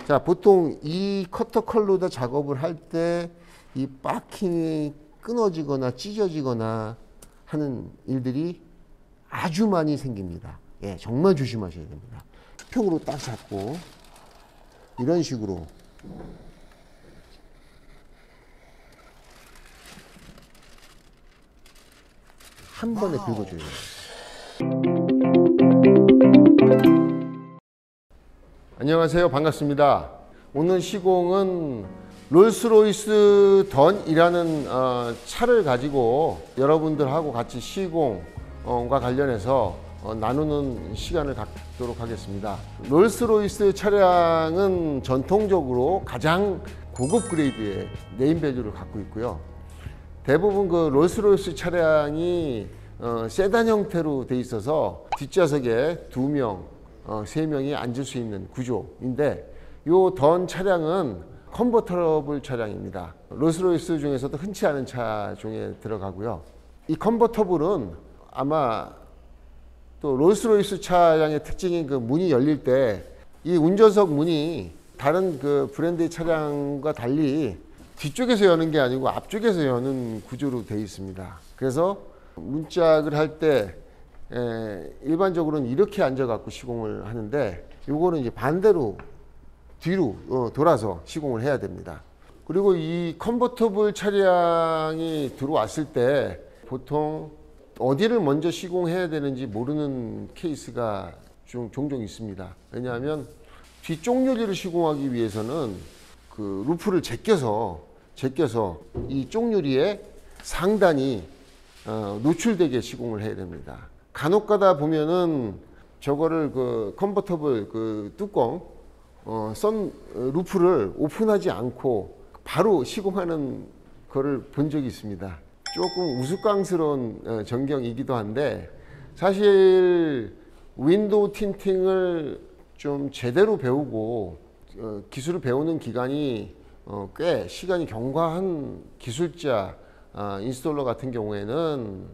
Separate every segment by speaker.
Speaker 1: 자, 보통 이 커터 컬러다 작업을 할 때 이 바킹이 끊어지거나 찢어지거나 하는 일들이 아주 많이 생깁니다. 예, 정말 조심하셔야 됩니다. 평으로 딱 잡고 이런 식으로 한 번에 긁어줘야 돼요. 안녕하세요. 반갑습니다. 오늘 시공은 롤스로이스 던이라는 차를 가지고 여러분들하고 같이 시공과 관련해서 나누는 시간을 갖도록 하겠습니다. 롤스로이스 차량은 전통적으로 가장 고급 그레이드의 네임밸류를 갖고 있고요. 대부분 그 롤스로이스 차량이 세단 형태로 돼 있어서 뒷좌석에 2명, 3명이 앉을 수 있는 구조인데 이 던 차량은 컨버터블 차량입니다. 롤스로이스 중에서도 흔치 않은 차종에 들어가고요. 이 컨버터블은 아마 또 롤스로이스 차량의 특징인 그 문이 열릴 때 이 운전석 문이 다른 그 브랜드의 차량과 달리 뒤쪽에서 여는 게 아니고 앞쪽에서 여는 구조로 되어 있습니다. 그래서 문짝을 할 때 일반적으로는 이렇게 앉아 갖고 시공을 하는데 요거는 이제 반대로 뒤로 돌아서 시공을 해야 됩니다. 그리고 이 컨버터블 차량이 들어왔을 때 보통 어디를 먼저 시공해야 되는지 모르는 케이스가 종종 있습니다. 왜냐하면 뒤쪽 유리를 시공하기 위해서는 그 루프를 제껴서 이 쪽 유리에 상단이 노출되게 시공을 해야 됩니다. 간혹 가다 보면은 저거를 그 컨버터블 그 뚜껑 선 루프를 오픈하지 않고 바로 시공하는 거를 본 적이 있습니다. 조금 우스꽝스러운 전경이기도 한데 사실 윈도우 틴팅을 좀 제대로 배우고 기술을 배우는 기간이 꽤 시간이 경과한 기술자 인스톨러 같은 경우에는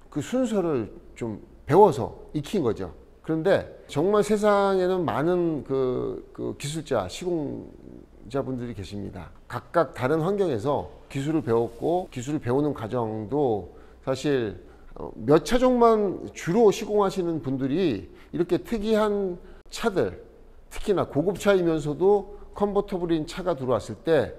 Speaker 1: 그 순서를 좀 배워서 익힌 거죠. 그런데 정말 세상에는 많은 그 기술자, 시공자분들이 계십니다. 각각 다른 환경에서 기술을 배웠고 기술을 배우는 과정도 사실 몇 차종만 주로 시공하시는 분들이 이렇게 특이한 차들, 특히나 고급차이면서도 컨버터블인 차가 들어왔을 때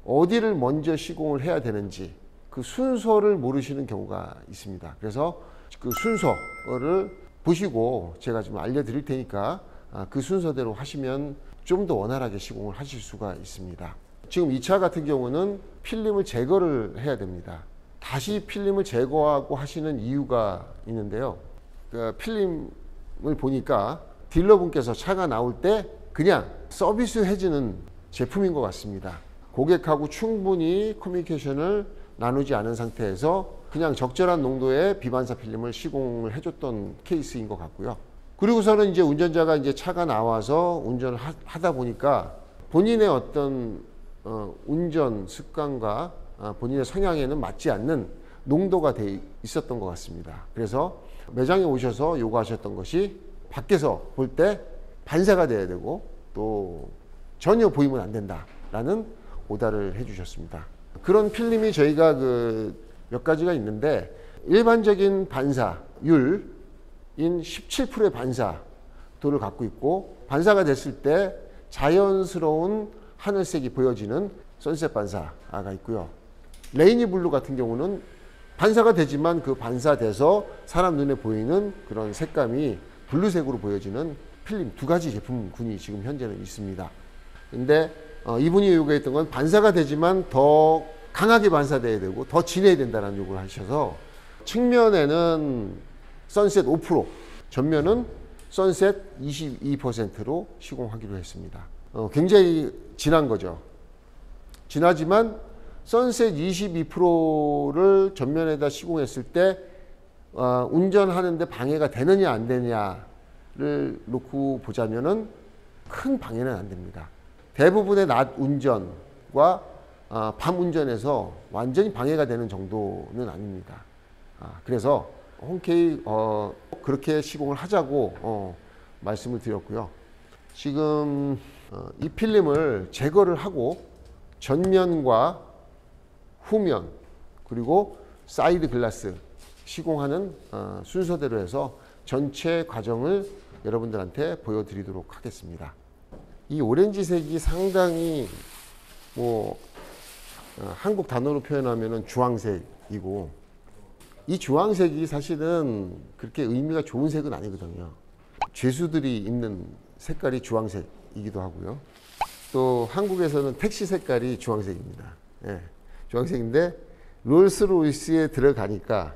Speaker 1: 어디를 먼저 시공을 해야 되는지 그 순서를 모르시는 경우가 있습니다. 그래서 그 순서를 보시고 제가 좀 알려드릴 테니까 그 순서대로 하시면 좀 더 원활하게 시공을 하실 수가 있습니다. 지금 이 차 같은 경우는 필름을 제거를 해야 됩니다. 다시 필름을 제거하고 하시는 이유가 있는데요. 그 필름을 보니까 딜러분께서 차가 나올 때 그냥 서비스 해주는 제품인 것 같습니다. 고객하고 충분히 커뮤니케이션을 나누지 않은 상태에서 그냥 적절한 농도의 비반사 필름을 시공을 해줬던 케이스인 것 같고요. 그리고서는 이제 운전자가 이제 차가 나와서 운전을 하다 보니까 본인의 어떤 운전 습관과 본인의 성향에는 맞지 않는 농도가 돼 있었던 것 같습니다. 그래서 매장에 오셔서 요구하셨던 것이 밖에서 볼 때 반사가 돼야 되고 또 전혀 보이면 안 된다라는 오더를 해주셨습니다. 그런 필름이 저희가 몇 가지가 있는데 일반적인 반사율인 17%의 반사도를 갖고 있고 반사가 됐을 때 자연스러운 하늘색이 보여지는 선셋 반사가 있고요. 레이니 블루 같은 경우는 반사가 되지만 그 반사돼서 사람 눈에 보이는 그런 색감이 블루색으로 보여지는 필름 두 가지 제품군이 지금 현재는 있습니다. 근데 이분이 요구했던 건 반사가 되지만 더 강하게 반사돼야 되고 더 진해야 된다는 요구를 하셔서 측면에는 선셋 5%, 전면은 선셋 22%로 시공하기로 했습니다. 굉장히 진한 거죠. 진하지만 선셋 22%를 전면에다 시공했을 때 운전하는데 방해가 되느냐 안 되느냐를 놓고 보자면은 큰 방해는 안 됩니다. 대부분의 낮 운전과 밤 운전에서 완전히 방해가 되는 정도는 아닙니다. 그래서 흔쾌히 그렇게 시공을 하자고 말씀을 드렸고요. 지금 이 필름을 제거를 하고 전면과 후면 그리고 사이드 글라스 시공하는 순서대로 해서 전체 과정을 여러분들한테 보여드리도록 하겠습니다. 이 오렌지색이 상당히 한국 단어로 표현하면 주황색이고, 이 주황색이 사실은 그렇게 의미가 좋은 색은 아니거든요. 죄수들이 입는 색깔이 주황색이기도 하고요. 또 한국에서는 택시 색깔이 주황색입니다. 예, 주황색인데 롤스로이스에 들어가니까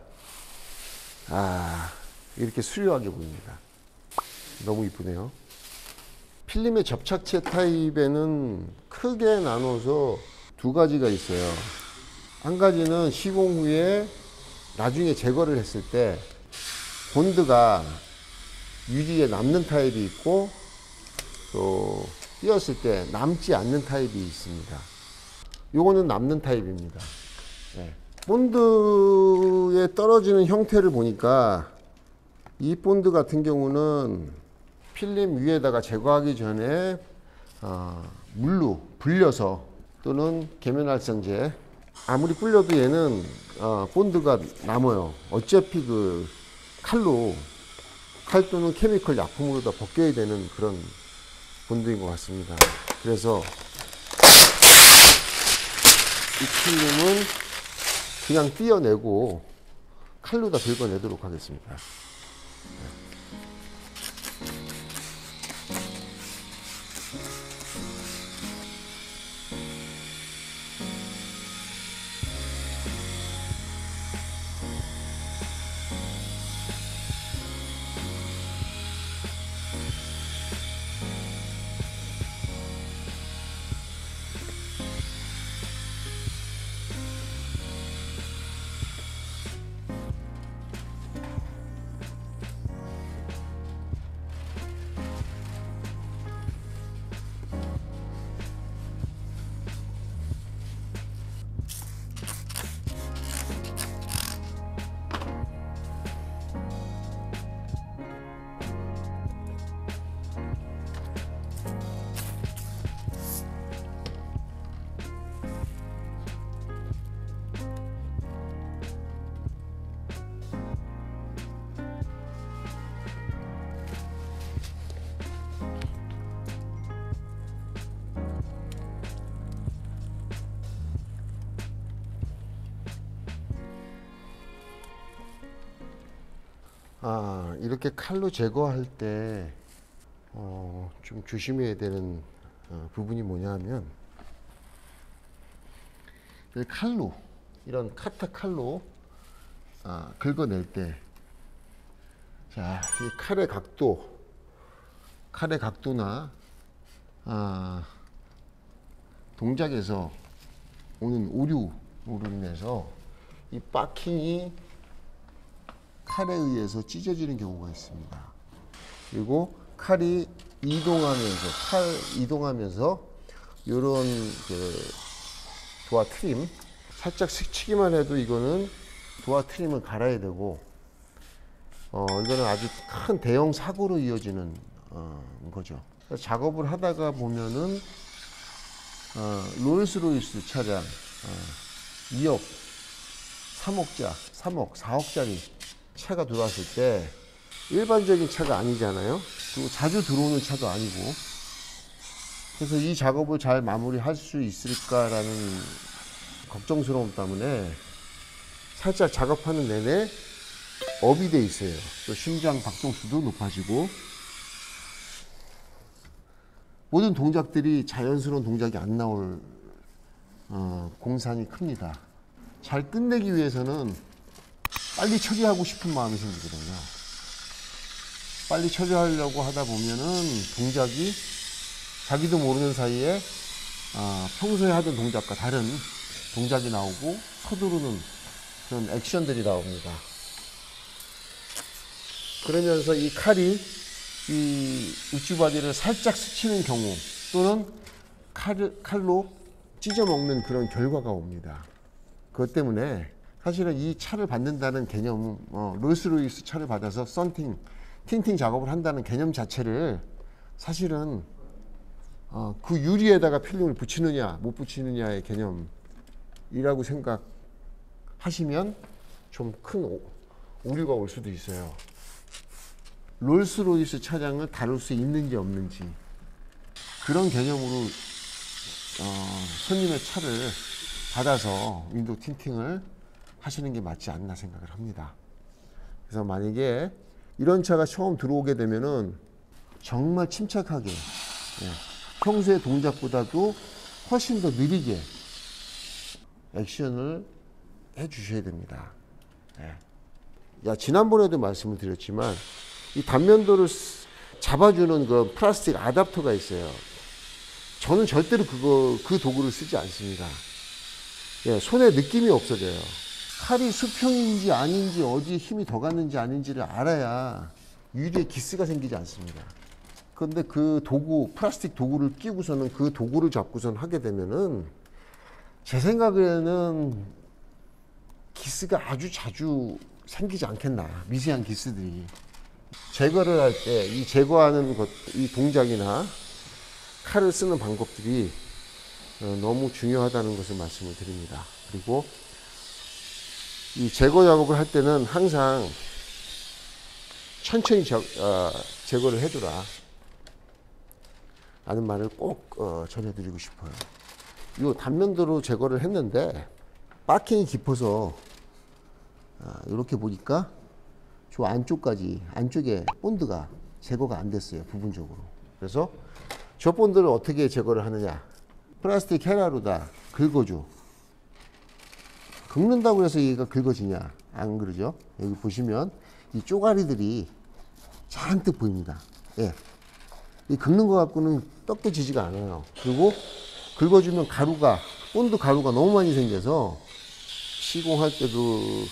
Speaker 1: 이렇게 수려하게 보입니다. 너무 이쁘네요. 필름의 접착체 타입에는 크게 나눠서 두 가지가 있어요. 한 가지는 시공 후에 나중에 제거를 했을 때 본드가 유리에 남는 타입이 있고, 또 띄었을 때 남지 않는 타입이 있습니다. 요거는 남는 타입입니다. 네. 본드에 떨어지는 형태를 보니까 이 본드 같은 경우는 필름 위에다가 제거하기 전에 물로 불려서, 또는 계면활성제, 아무리 불려도 얘는 본드가 남아요. 어차피 그 칼 또는 케미컬 약품으로 다 벗겨야 되는 그런 본드인 것 같습니다. 그래서 이 필름은 그냥 띄어내고 칼로 다 긁어내도록 하겠습니다. 이렇게 칼로 제거할 때 좀 조심해야 되는 부분이 뭐냐면, 칼로, 이런 카타 칼로 긁어낼 때, 자, 이 칼의 각도나 동작에서 오는 오류로 인해서 이 바킹이 칼에 의해서 찢어지는 경우가 있습니다. 그리고 칼이 이동하면서 이런 도화 트림, 살짝 스치기만 해도 이거는 도화 트림을 갈아야 되고, 이거는 아주 큰 대형 사고로 이어지는 거죠. 작업을 하다가 보면은 롤스로이스 차량 2억, 3억, 4억짜리 차가 들어왔을 때 일반적인 차가 아니잖아요. 그리고 자주 들어오는 차도 아니고, 그래서 이 작업을 잘 마무리할 수 있을까라는 걱정스러움 때문에 살짝 작업하는 내내 업이 돼 있어요. 또 심장 박동수도 높아지고, 모든 동작들이 자연스러운 동작이 안 나올 공산이 큽니다. 잘 끝내기 위해서는 빨리 처리하고 싶은 마음이 생기거든요. 빨리 처리하려고 하다 보면은 동작이 자기도 모르는 사이에 평소에 하던 동작과 다른 동작이 나오고 서두르는 그런 액션들이 나옵니다. 그러면서 이 칼이 이 우쭈바디를 살짝 스치는 경우, 또는 칼로 찢어먹는 그런 결과가 옵니다. 그것 때문에 사실은 이 차를 받는다는 개념, 롤스로이스 차를 받아서 틴팅 작업을 한다는 개념 자체를 사실은 그 유리에다가 필름을 붙이느냐 못 붙이느냐의 개념이라고 생각하시면 좀 큰 오류가 올 수도 있어요. 롤스로이스 차량을 다룰 수 있는지 없는지 그런 개념으로 손님의 차를 받아서 윈도우 틴팅을 하시는 게 맞지 않나 생각을 합니다. 그래서 만약에 이런 차가 처음 들어오게 되면은 정말 침착하게 평소의 동작보다도 훨씬 더 느리게 액션을 해 주셔야 됩니다. 지난번에도 말씀을 드렸지만 이 단면도를 잡아주는 그 플라스틱 아답터가 있어요. 저는 절대로 그 도구를 쓰지 않습니다. 손에 느낌이 없어져요. 칼이 수평인지 아닌지 어디에 힘이 더 갔는지 아닌지를 알아야 유리에 기스가 생기지 않습니다. 그런데 그 도구, 플라스틱 도구를 끼고서는 그 도구를 잡고선 하게 되면은 제 생각에는 기스가 아주 자주 생기지 않겠나. 미세한 기스들이. 제거를 할 때 이 제거하는 것, 이 동작이나 칼을 쓰는 방법들이 너무 중요하다는 것을 말씀을 드립니다. 그리고 이 제거 작업을 할 때는 항상 천천히 제거를 해주라 라는 말을 꼭 전해드리고 싶어요. 이 단면도로 제거를 했는데 바킹이 깊어서 이렇게 보니까 저 안쪽에 본드가 제거가 안 됐어요. 부분적으로. 그래서 저 본드를 어떻게 제거를 하느냐. 플라스틱 헤라로다 긁어줘. 긁는다고 해서 얘가 긁어지냐. 안 그러죠. 여기 보시면 이 쪼가리들이 잔뜩 보입니다. 이 긁는 거 갖고는 떡해지지가 않아요. 그리고 긁어주면 본드 가루가 너무 많이 생겨서 시공할 때도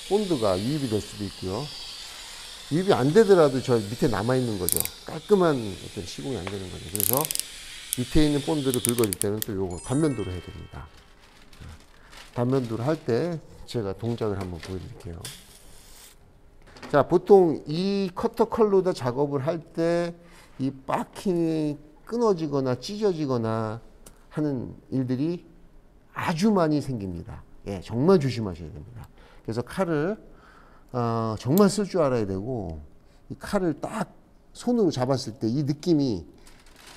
Speaker 1: 본드가 유입이 될 수도 있고요. 유입이 안 되더라도 저 밑에 남아있는 거죠. 깔끔한 어떤 시공이 안 되는 거죠. 그래서 밑에 있는 본드를 긁어줄 때는 또 요거 단면도로 해야 됩니다. 단면도로 할 때 제가 동작을 한번 보여드릴게요. 자, 보통 이 커터 컬러다 작업을 할 때 이 바킹이 끊어지거나 찢어지거나 하는 일들이 아주 많이 생깁니다. 정말 조심하셔야 됩니다. 그래서 칼을 정말 쓸 줄 알아야 되고 이 칼을 딱 손으로 잡았을 때 이 느낌이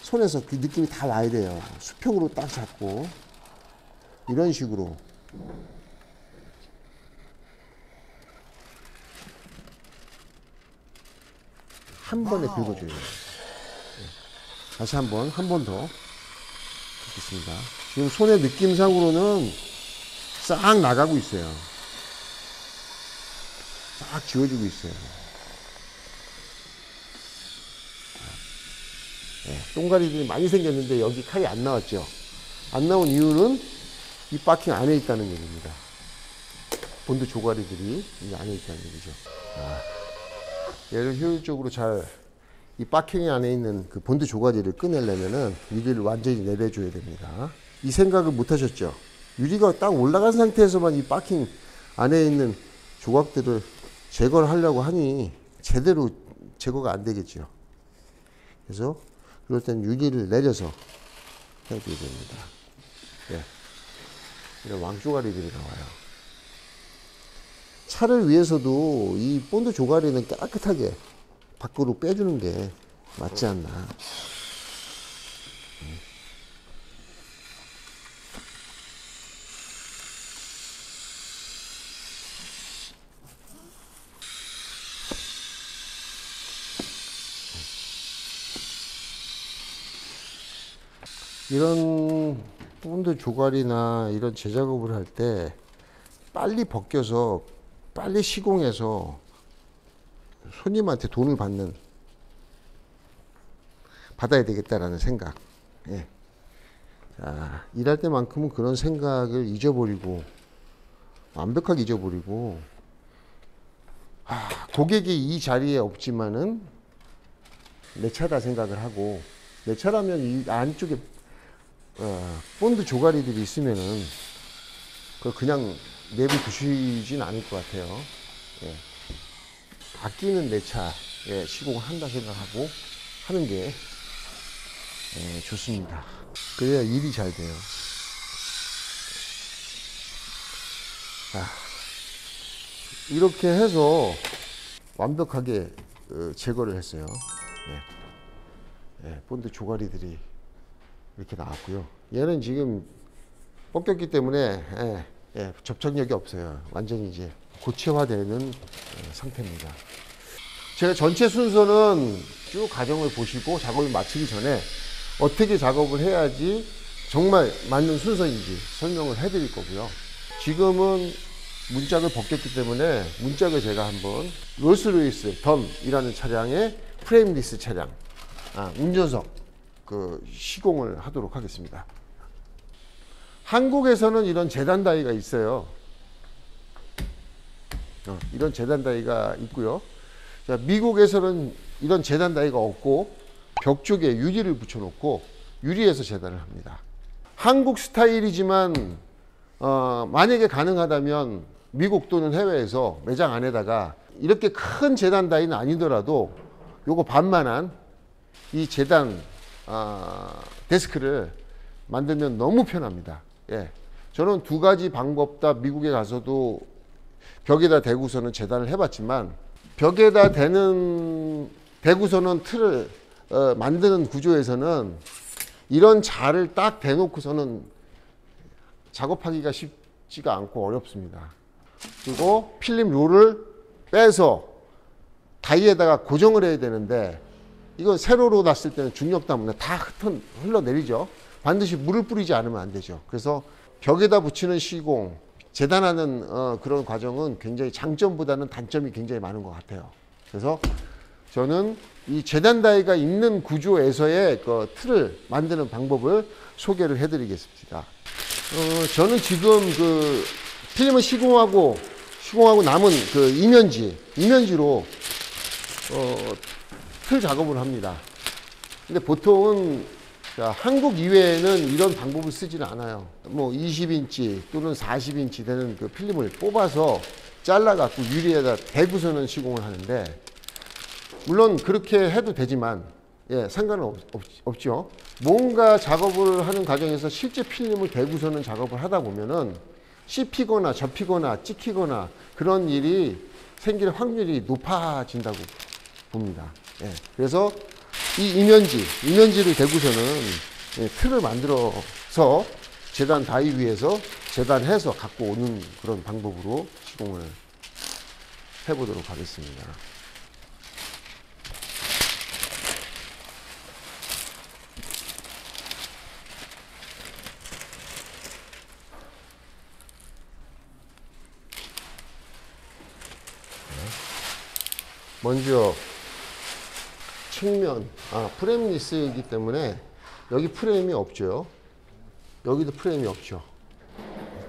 Speaker 1: 손에서 그 느낌이 다 와야 돼요. 수평으로 딱 잡고 이런 식으로 한 번에 긁어줘요. 다시 한 번 더 긁겠습니다. 지금 손의 느낌상으로는 싹 나가고 있어요. 싹 지워지고 있어요. 똥가리들이 많이 생겼는데 여기 칼이 안 나왔죠. 안 나온 이유는 이 바킹 안에 있다는 얘기입니다. 본드 조가리들이 이 안에 있다는 얘기죠. 얘를 효율적으로 이 바킹 안에 있는 그 본드 조가리를 꺼내려면은 유리를 완전히 내려줘야 됩니다. 이 생각을 못 하셨죠? 유리가 딱 올라간 상태에서만 이 바킹 안에 있는 조각들을 제거를 하려고 하니 제대로 제거가 안 되겠죠. 그래서 그럴 땐 유리를 내려서 해줘야 됩니다. 이런 왕조가리들이 나와요. 차를 위해서도 이 본드 조가리는 깨끗하게 밖으로 빼주는 게 맞지 않나. 이런 본드 조가리나 이런 재작업을 할 때 빨리 벗겨서 빨리 시공해서 손님한테 돈을 받아야 되겠다라는 생각. 자, 일할 때만큼은 그런 생각을 잊어버리고 완벽하게 잊어버리고 고객이 이 자리에 없지만은 내 차다 생각을 하고 내 차라면 이 안쪽에 본드 조가리들이 있으면은 그걸 그냥 내버두시진 않을 것 같아요. 아끼는 내 차에 시공을 한다 생각하고 하는 게 좋습니다. 그래야 일이 잘 돼요. 자, 이렇게 해서 완벽하게 제거를 했어요. 본드 조가리들이 이렇게 나왔고요. 얘는 지금 벗겼기 때문에 접착력이 없어요. 완전히 이제 고체화되는 상태입니다. 제가 전체 순서는 쭉 과정을 보시고 작업을 마치기 전에 어떻게 작업을 해야지 정말 맞는 순서인지 설명을 해드릴 거고요. 지금은 문짝을 벗겼기 때문에 문짝을 제가 한번 롤스로이스 던이라는 차량의 프레임리스 차량 운전석 시공을 하도록 하겠습니다. 한국에서는 이런 재단 다이가 있어요. 이런 재단 다이가 있고요. 자, 미국에서는 이런 재단 다이가 없고 벽 쪽에 유리를 붙여놓고 유리에서 재단을 합니다. 한국 스타일이지만 만약에 가능하다면 미국 또는 해외에서 매장 안에다가 이렇게 큰 재단 다이는 아니더라도 요거 반만한 이 재단 데스크를 만들면 너무 편합니다. 저는 두 가지 방법 다 미국에 가서도 벽에다 대고서는 재단을 해봤지만 벽에다 대고서는 틀을 만드는 구조에서는 이런 자를 딱 대놓고서는 작업하기가 쉽지가 않고 어렵습니다. 그리고 필름 롤을 빼서 다이에다가 고정을 해야 되는데 이건 세로로 놨을 때는 중력 때문에 다 흘러내리죠. 반드시 물을 뿌리지 않으면 안 되죠. 그래서 벽에다 붙이는 시공, 재단하는 그런 과정은 굉장히 장점보다는 단점이 굉장히 많은 것 같아요. 그래서 저는 이 재단 다이가 있는 구조에서의 그 틀을 만드는 방법을 소개를 해드리겠습니다. 저는 지금 필름을 시공하고 남은 이면지로 틀 작업을 합니다. 근데 보통은 한국 이외에는 이런 방법을 쓰지는 않아요. 뭐 20인치 또는 40인치 되는 그 필름을 뽑아서 잘라갖고 유리에다 대고서는 시공을 하는데, 물론 그렇게 해도 되지만 상관은 없죠. 뭔가 작업을 하는 과정에서 실제 필름을 대고서는 작업을 하다 보면은 씹히거나 접히거나 찍히거나 그런 일이 생길 확률이 높아진다고 봅니다. 그래서 이 이면지를 대고서는 틀을 만들어서 재단 다이 위에서 재단해서 갖고 오는 그런 방법으로 시공을 해보도록 하겠습니다. 먼저 측면, 프레임리스이기 때문에 여기 프레임이 없죠. 여기도 프레임이 없죠.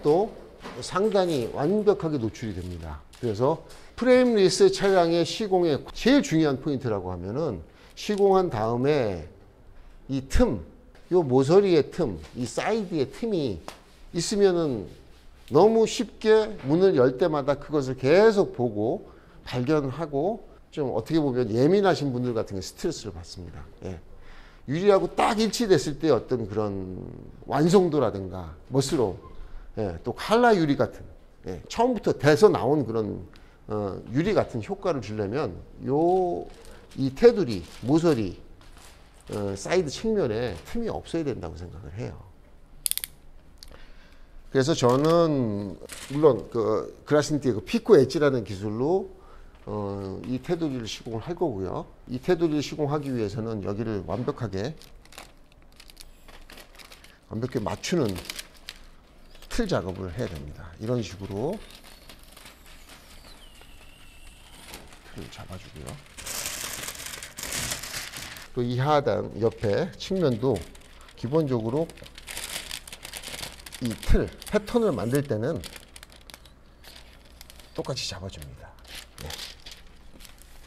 Speaker 1: 또 상단이 완벽하게 노출이 됩니다. 그래서 프레임리스 차량의 시공의 제일 중요한 포인트라고 하면은 시공한 다음에 이 틈, 요 모서리의 틈, 이 사이드의 틈이 있으면은 너무 쉽게 문을 열 때마다 그것을 계속 보고 발견하고 좀 어떻게 보면 예민하신 분들 같은 게 스트레스를 받습니다. 유리하고 딱 일치됐을 때 어떤 그런 완성도라든가 멋스러움, 또 칼라 유리 같은 처음부터 돼서 나온 그런 유리 같은 효과를 주려면 이 테두리, 모서리, 사이드 측면에 틈이 없어야 된다고 생각을 해요. 그래서 저는 물론 그 그라신티의 피코 엣지라는 기술로 이 테두리를 시공을 할 거고요. 이 테두리를 시공하기 위해서는 여기를 완벽하게 맞추는 틀 작업을 해야 됩니다. 이런 식으로 틀을 잡아주고요. 또 이 하단 옆에 측면도 기본적으로 이 틀 패턴을 만들 때는 똑같이 잡아줍니다.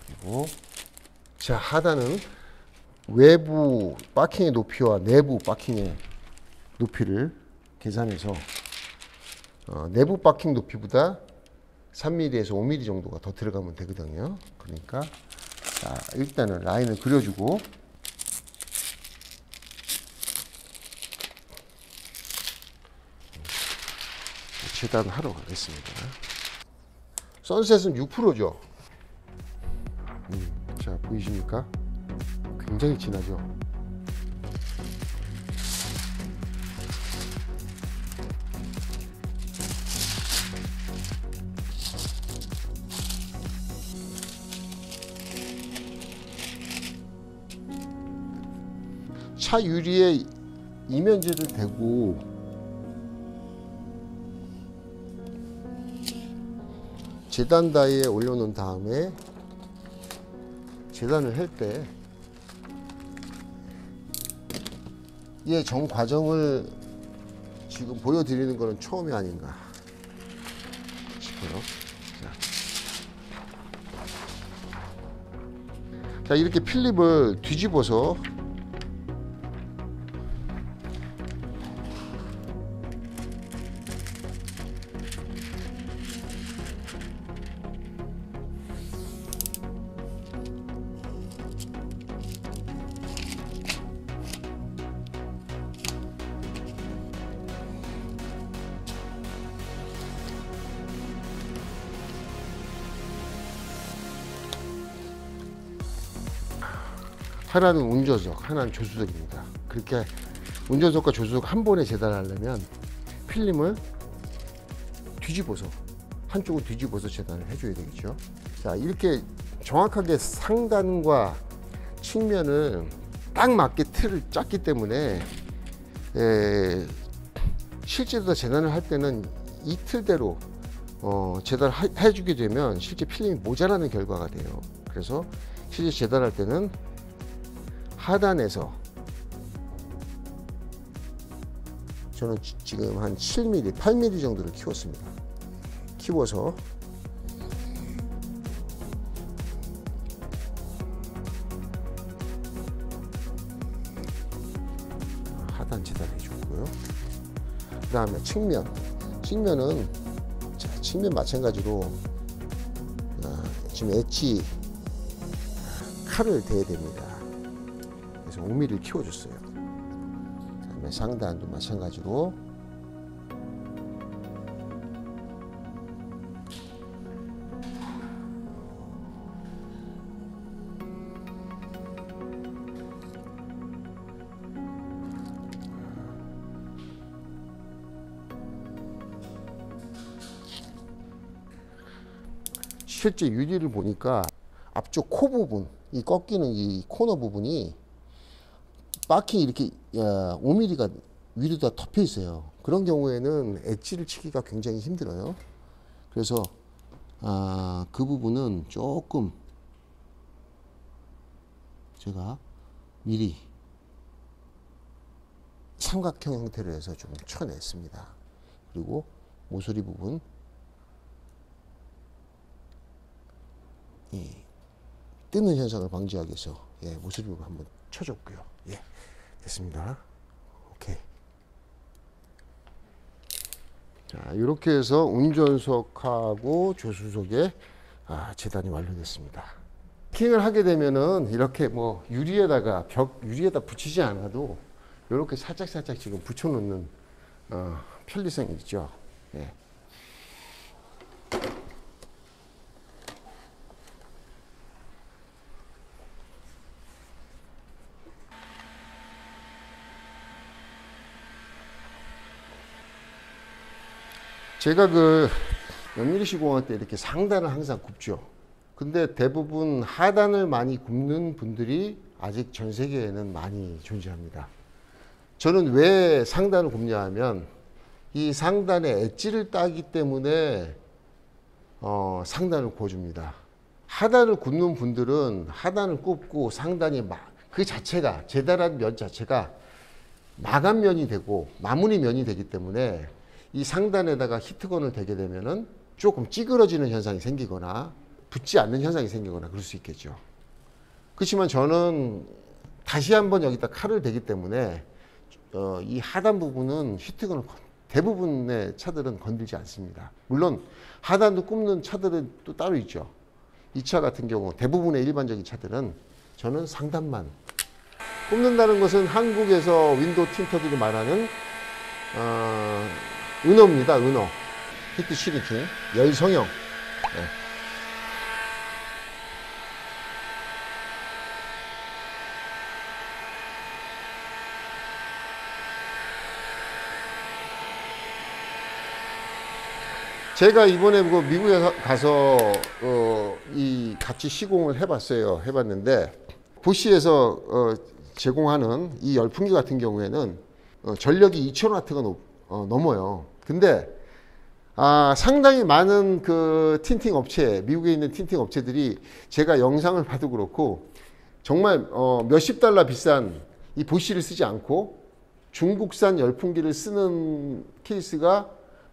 Speaker 1: 그리고 자, 하단은 외부 바킹의 높이와 내부 바킹의 높이를 계산해서 내부 바킹 높이보다 3mm에서 5mm 정도가 더 들어가면 되거든요. 그러니까 자, 일단은 라인을 그려주고 재단하러 가겠습니다. 선셋은 6%죠. 자, 보이십니까? 굉장히 진하죠. 차 유리에 이면지를 대고 재단 다이에 올려놓은 다음에 재단을 할 때 이 전 과정을 지금 보여드리는 것은 처음이 아닌가 싶어요. 자, 이렇게 필립을 뒤집어서 하나는 운전석, 하나는 조수석입니다. 그렇게 운전석과 조수석 한 번에 재단하려면 필름을 뒤집어서, 한쪽을 뒤집어서 재단을 해줘야 되겠죠. 자, 이렇게 정확하게 상단과 측면을 딱 맞게 틀을 짰기 때문에 실제로 재단을 할 때는 이 틀대로 재단을 해주게 되면 실제 필름이 모자라는 결과가 돼요. 그래서 실제 재단할 때는 하단에서 저는 지금 한 7mm, 8mm 정도를 키웠습니다. 키워서 하단 재단해 줬고요. 그 다음에 측면은 자, 측면 마찬가지로 지금 엣지 칼을 대야 됩니다. 그래서 5mm를 키워줬어요. 그다음에 상단도 마찬가지로 실제 유리를 보니까 앞쪽 코 부분, 이 꺾이는 이 코너 부분이 바킹이 이렇게 5mm가 위로 다 덮여 있어요. 그런 경우에는 엣지를 치기가 굉장히 힘들어요. 그래서 그 부분은 조금 제가 미리 삼각형 형태로 해서 좀 쳐냈습니다. 그리고 모서리 부분 뜨는 현상을 방지하기 위해서 모서리 부분 한번 쳐줬고요. 됐습니다. 오케이. 자, 이렇게 해서 운전석하고 조수석에 재단이 완료됐습니다. 킹을 하게 되면은 이렇게 뭐 유리에다가 유리에다 붙이지 않아도 이렇게 살짝 지금 붙여놓는 편리성이 있죠. 제가 그 연미리 시공할 때 이렇게 상단을 항상 굽죠. 근데 대부분 하단을 많이 굽는 분들이 아직 전 세계에는 많이 존재합니다. 저는 왜 상단을 굽냐 하면 이 상단에 엣지를 따기 때문에 상단을 구워줍니다. 하단을 굽는 분들은 하단을 굽고 상단이 그 자체가 재단한 면 자체가 마감면이 되고 마무리면이 되기 때문에 이 상단에다가 히트건을 대게 되면은 조금 찌그러지는 현상이 생기거나 붙지 않는 현상이 생기거나 그럴 수 있겠죠. 그렇지만 저는 다시 한번 여기다 칼을 대기 때문에 이 하단 부분은 히트건을 대부분의 차들은 건들지 않습니다. 물론 하단도 굽는 차들은 또 따로 있죠. 이 차 같은 경우 대부분의 일반적인 차들은 저는 상단만 굽는다는 것은 한국에서 윈도우 틴터들이 말하는 은어입니다. 은어. 히트 시링킹 열성형. 네. 제가 이번에 그 미국에 가서 이 같이 시공을 해봤어요. 해봤는데 보쉬에서 제공하는 이 열풍기 같은 경우에는 전력이 2000W가 넘어요. 근데 상당히 많은 그 틴팅 업체, 미국에 있는 틴팅 업체들이 제가 영상을 봐도 그렇고 정말 몇십 달러 비싼 이 보쉬를 쓰지 않고 중국산 열풍기를 쓰는 케이스가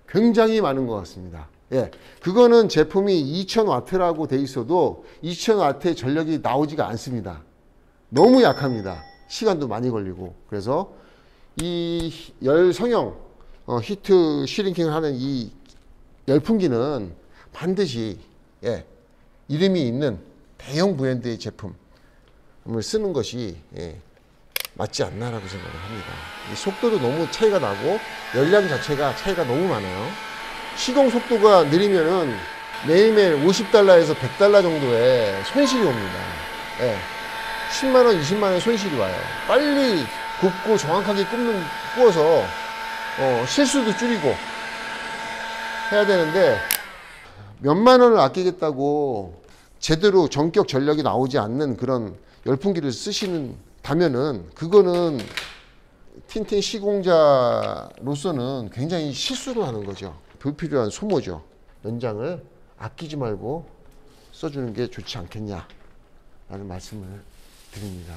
Speaker 1: 굉장히 많은 것 같습니다. 예, 그거는 제품이 2000W라고 돼 있어도 2000W의 전력이 나오지가 않습니다. 너무 약합니다. 시간도 많이 걸리고. 그래서 이 열성형 히트 시링킹을 하는 이 열풍기는 반드시 이름이 있는 대형 브랜드의 제품을 쓰는 것이 맞지 않나라고 생각을 합니다. 속도도 너무 차이가 나고 열량 자체가 차이가 너무 많아요. 시동 속도가 느리면은 매일매일 50달러에서 100달러 정도의 손실이 옵니다. 10만원, 20만원 손실이 와요. 빨리 굽고 정확하게 구워서 실수도 줄이고 해야 되는데 몇만 원을 아끼겠다고 제대로 전격 전력이 나오지 않는 그런 열풍기를 쓰시다면은 그거는 틴팅 시공자로서는 굉장히 실수를 하는 거죠. 불필요한 소모죠. 연장을 아끼지 말고 써주는 게 좋지 않겠냐 라는 말씀을 드립니다.